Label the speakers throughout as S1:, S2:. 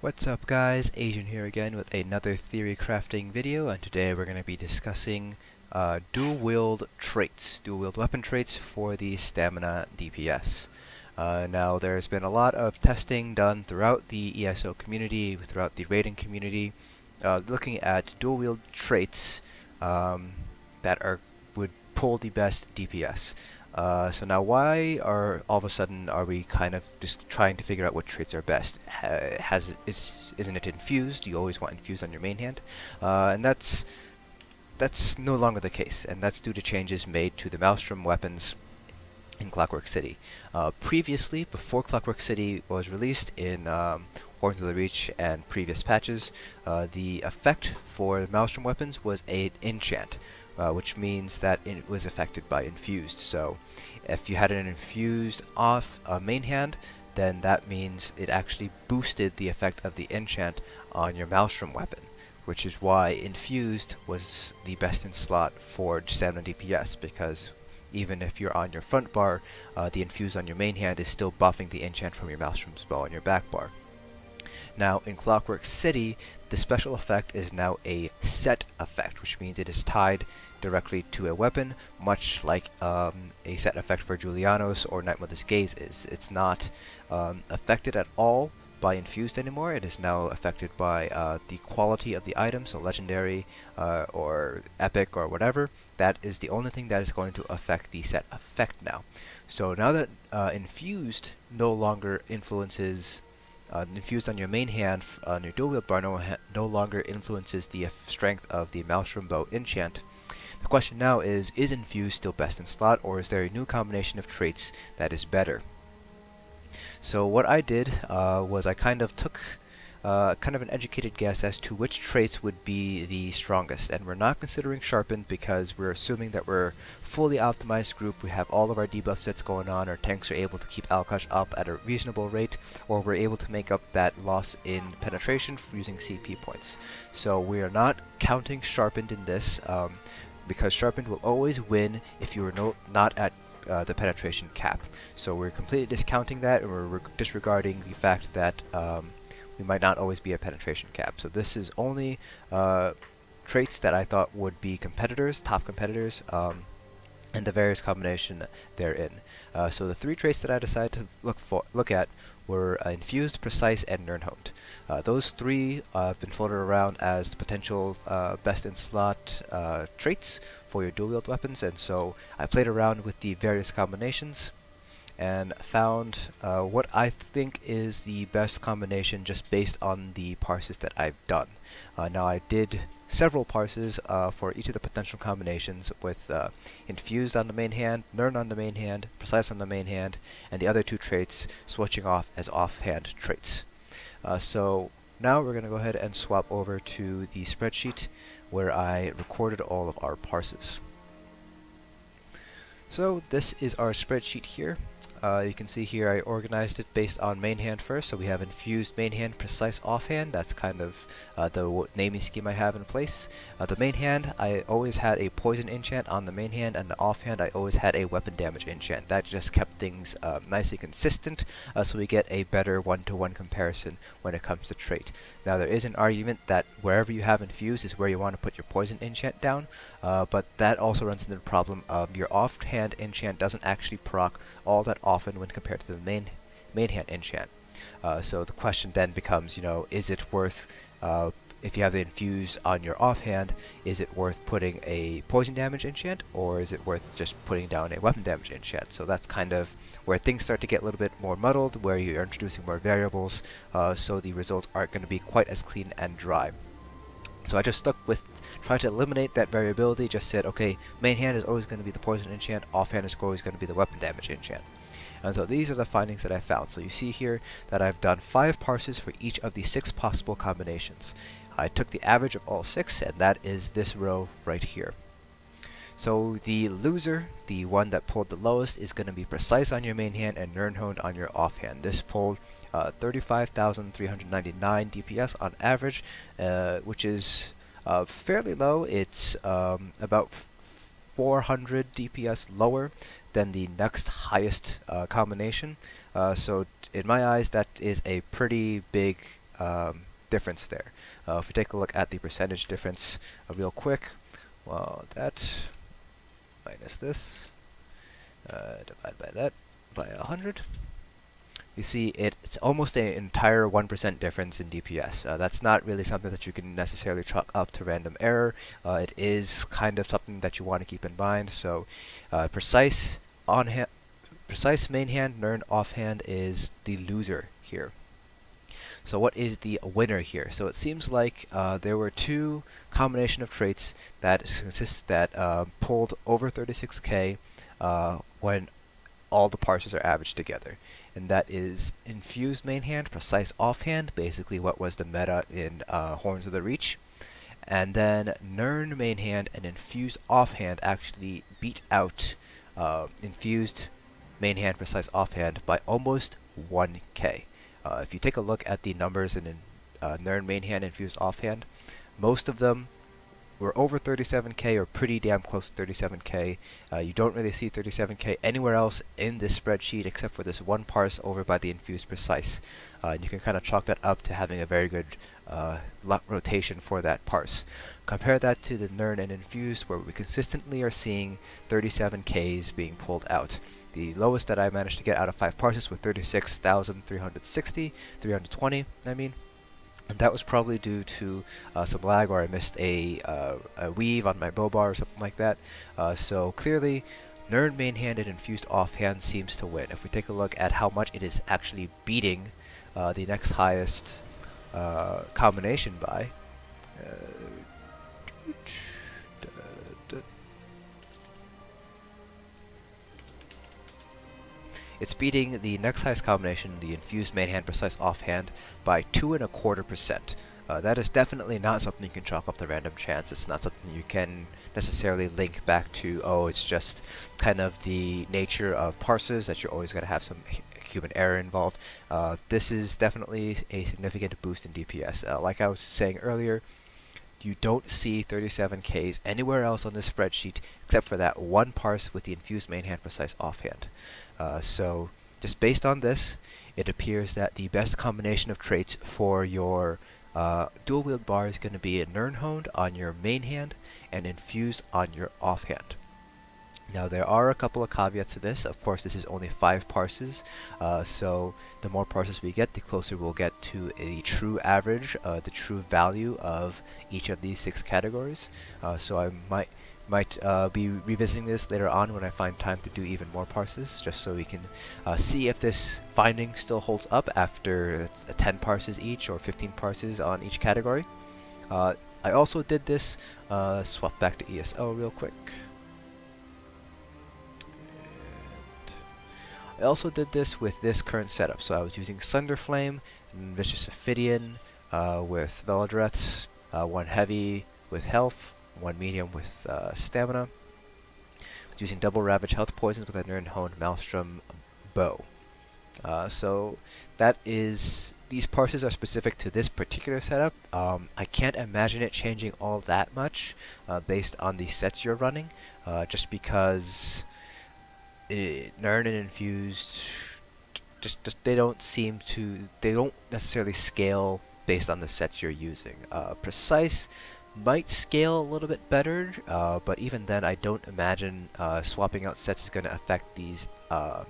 S1: What's up guys, Asian here again with another theory crafting video, and today we're going to be discussing dual wield traits, dual wield weapon traits for the stamina DPS. Now there's been a lot of testing done throughout the ESO community, throughout the raiding community, looking at dual wield traits that would pull the best DPS. So now why all of a sudden are we kind of just trying to figure out what traits are best? Isn't it infused? You always want infused on your main hand, and that's no longer the case, and that's due to changes made to the Maelstrom weapons in Clockwork City. Previously, before Clockwork City was released in Horns of the Reach and previous patches, the effect for Maelstrom weapons was an enchant, which means that it was affected by infused. So if you had an infused off main hand, then that means it actually boosted the effect of the enchant on your Maelstrom weapon, which is why infused was the best in slot for stamina DPS, because even if you're on your front bar, the infused on your main hand is still buffing the enchant from your Maelstrom spell on your back bar. Now in Clockwork City, the special effect is now a set effect, which means it is tied directly to a weapon, much like a set effect for Julianos or Nightblade's Gaze is. It's not affected at all by infused anymore. It is now affected by the quality of the item, so legendary or epic or whatever. That is the only thing that is going to affect the set effect now. So now that infused no longer influences infused on your main hand on your dual wield bar no longer influences the strength of the Maelstrom bow enchant. The question now is infused still best in slot, or is there a new combination of traits that is better? So what I did was I kind of took kind of an educated guess as to which traits would be the strongest, and we're not considering sharpened because we're assuming that we're fully optimized group. We have all of our debuff sets going on, our tanks are able to keep Alkash up at a reasonable rate, or we're able to make up that loss in penetration using CP points. So we are not counting sharpened in this, because sharpened will always win if you are not at the penetration cap. So we're completely discounting that, and we're disregarding the fact that we might not always be a penetration cap. So this is only traits that I thought would be competitors, top competitors, and the various combination therein. So the three traits that I decided to look at were infused, precise, and nirnhoned. Those three have been floated around as the potential best in slot traits for your dual wield weapons, and so I played around with the various combinations and found what I think is the best combination just based on the parses that I've done. Now I did several parses for each of the potential combinations with infused on the main hand, nirn on the main hand, precise on the main hand, and the other two traits switching off as offhand traits. So now we're going to go ahead and swap over to the spreadsheet where I recorded all of our parses. So this is our spreadsheet here. You can see here I organized it based on main hand first, so we have infused main hand, precise offhand. That's kind of the naming scheme I have in place. The main hand, I always had a poison enchant on the main hand, and the offhand I always had a weapon damage enchant. That just kept things nicely consistent, so we get a better one-to-one comparison when it comes to trait. Now there is an argument that wherever you have infused is where you want to put your poison enchant down, but that also runs into the problem of your offhand enchant doesn't actually proc all that often when compared to the main hand enchant. So the question then becomes, is it worth, if you have the infuse on your offhand, is it worth putting a poison damage enchant, or is it worth just putting down a weapon damage enchant? So that's kind of where things start to get a little bit more muddled, where you're introducing more variables, so the results aren't going to be quite as clean and dry. So I just stuck with, tried to eliminate that variability, just said, okay, main hand is always going to be the poison enchant, offhand is always going to be the weapon damage enchant. And so these are the findings that I found. So you see here that I've done 5 parses for each of the 6 possible combinations. I took the average of all 6, and that is this row right here. So the loser, the one that pulled the lowest, is going to be precise on your main hand and nirnhoned on your offhand. This pulled 35,399 DPS on average, which is fairly low. It's about 400 DPS lower than the next highest combination. So in my eyes, that is a pretty big difference there. If we take a look at the percentage difference real quick, well, that minus this, divide by that by 100. You see it's almost an entire 1% difference in DPS. That's not really something that you can necessarily chalk up to random error. It is kind of something that you want to keep in mind. So precise main hand, Nern offhand is the loser here. So what is the winner here? So it seems like there were two combination of traits that pulled over 36k when all the parsers are averaged together. And that is Infused Main Hand, Precise Offhand, basically what was the meta in Horns of the Reach. And then Nern Main Hand and Infused Offhand actually beat out Infused Main Hand, Precise Offhand by almost 1k. If you take a look at the numbers in Nern Main Hand, Infused Offhand, most of them were over 37k or pretty damn close to 37k. You don't really see 37k anywhere else in this spreadsheet except for this one parse over by the Infused Precise. And you can kind of chalk that up to having a very good rotation for that parse. Compare that to the Nern and Infused, where we consistently are seeing 37ks being pulled out. The lowest that I managed to get out of 5 parses was 320, I mean. And that was probably due to some lag, or I missed a weave on my bow bar or something like that. So clearly, Nern Main Hand and Infused Offhand seems to win. If we take a look at how much it is actually beating the next highest combination by, it's beating the next highest combination, the Infused Main Hand Precise Offhand, by 2.25%. That is definitely not something you can chalk up to random chance. It's not something you can necessarily link back to, oh, it's just kind of the nature of parses that you're always going to have some human error involved. This is definitely a significant boost in DPS. Like I was saying earlier, you don't see 37ks anywhere else on this spreadsheet except for that one parse with the Infused Main Hand Precise Offhand. So just based on this, it appears that the best combination of traits for your Dual Wield Bar is going to be a Nernhoned on your main hand and Infused on your offhand. Now there are a couple of caveats to this. Of course, this is only 5 parses, so the more parses we get, the closer we'll get to a true average, the true value of each of these 6 categories. So I might be revisiting this later on when I find time to do even more parses, just so we can see if this finding still holds up after 10 parses each or 15 parses on each category. I also did this, swap back to ESO real quick. I also did this with this current setup, so I was using Sunderflame and Vicious Ophidian with Velodreths, 1 heavy with health, 1 medium with stamina. I was using double Ravage health poisons with a Nernhoned Maelstrom bow. So that is, these parses are specific to this particular setup. I can't imagine it changing all that much based on the sets you're running, just because Nern and Infused they don't necessarily scale based on the sets you're using. Precise might scale a little bit better, but even then I don't imagine swapping out sets is going to affect these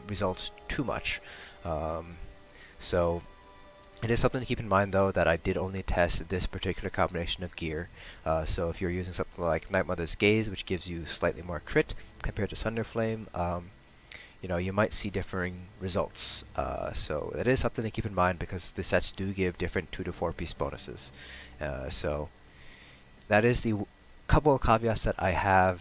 S1: results too much. So it is something to keep in mind, though, that I did only test this particular combination of gear. So if you're using something like Night Mother's Gaze, which gives you slightly more crit compared to Sunderflame, you might see differing results. So that is something to keep in mind, because the sets do give different 2 to 4 piece bonuses. So that is the couple of caveats that I have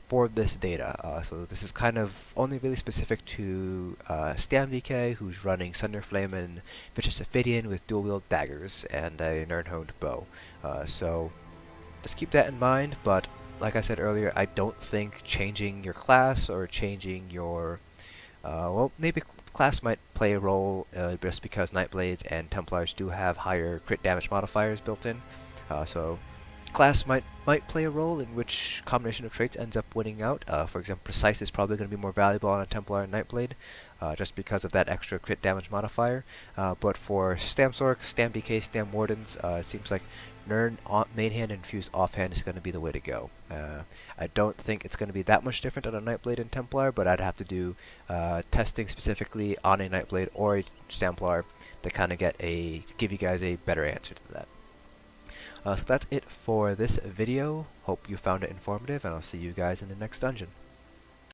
S1: for this data. So this is kind of only really specific to stamDK, who's running Sunderflame and Vicious Ophidian with dual wield daggers and a Nernhoned bow. So just keep that in mind, but like I said earlier, I don't think changing your class or changing your well, maybe class might play a role just because Nightblades and Templars do have higher crit damage modifiers built in. So class might play a role in which combination of traits ends up winning out. For example, Precise is probably going to be more valuable on a Templar and Nightblade, just because of that extra crit damage modifier. But for Stam Sorks, stamDK, Stam Wardens, it seems like Nern main hand and Fuse offhand is going to be the way to go. I don't think it's going to be that much different on a Nightblade and Templar, but I'd have to do testing specifically on a Nightblade or a Stamplar to kind of give you guys a better answer to that. So that's it for this video. Hope you found it informative, and I'll see you guys in the next dungeon.